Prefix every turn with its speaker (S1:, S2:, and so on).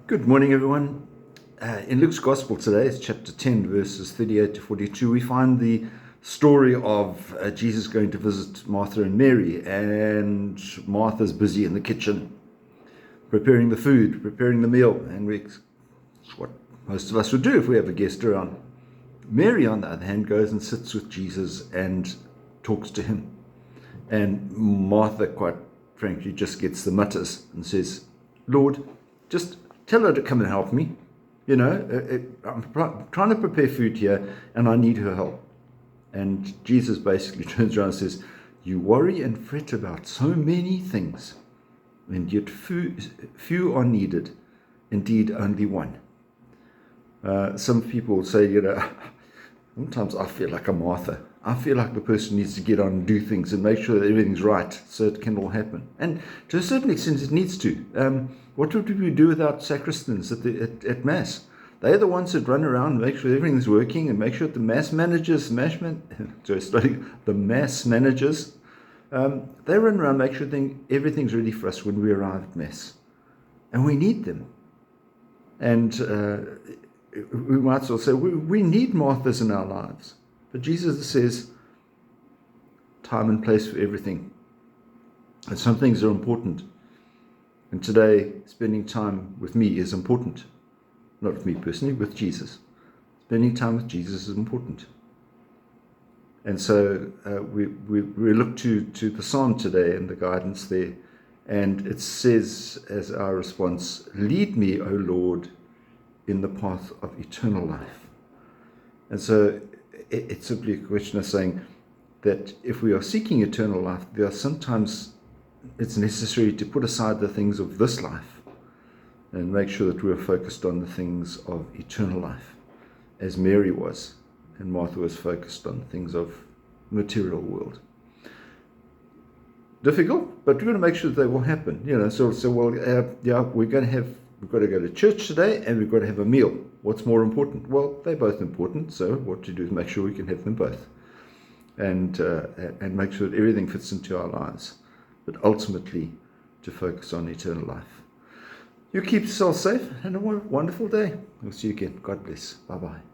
S1: Good morning, everyone. In Luke's Gospel today, it's chapter 10, verses 38 to 42, we find the story of Jesus going to visit Martha and Mary, and Martha's busy in the kitchen, preparing the food, preparing the meal, and it's what most of us would do if we have a guest around. Mary, on the other hand, goes and sits with Jesus and talks to him. And Martha, quite frankly, just gets the mutters and says, Lord, just tell her to come and help me. I'm trying to prepare food here and I need her help. And Jesus basically turns around and says, you worry and fret about so many things, and yet few are needed, indeed only one. Some people say, sometimes I feel like a Martha. I feel like the person needs to get on and do things and make sure that everything's right so it can all happen. And to a certain extent, it needs to. What would we do without sacristans at Mass? They're the ones that run around and make sure everything's working and make sure that the Mass managers, they run around and make sure everything's ready for us when we arrive at Mass. And we need them. And we might as well say we need Marthas in our lives. But Jesus says, time and place for everything. And some things are important. And today, spending time with me is important. Not with me personally, with Jesus. Spending time with Jesus is important. And so we look to the Psalm today and the guidance there. And it says as our response, lead me, O Lord, in the path of eternal life. And so it's simply a question of saying that if we are seeking eternal life, there are sometimes it's necessary to put aside the things of this life and make sure that we are focused on the things of eternal life, as Mary was, and Martha was focused on things of the material world. Difficult, but we're going to make sure that they will happen. We've got to go to church today and we've got to have a meal. What's more important? Well, they're both important, so what to do is make sure we can have them both and make sure that everything fits into our lives, but ultimately to focus on eternal life. You keep yourself safe and a wonderful day. We'll see you again. God bless. Bye-bye.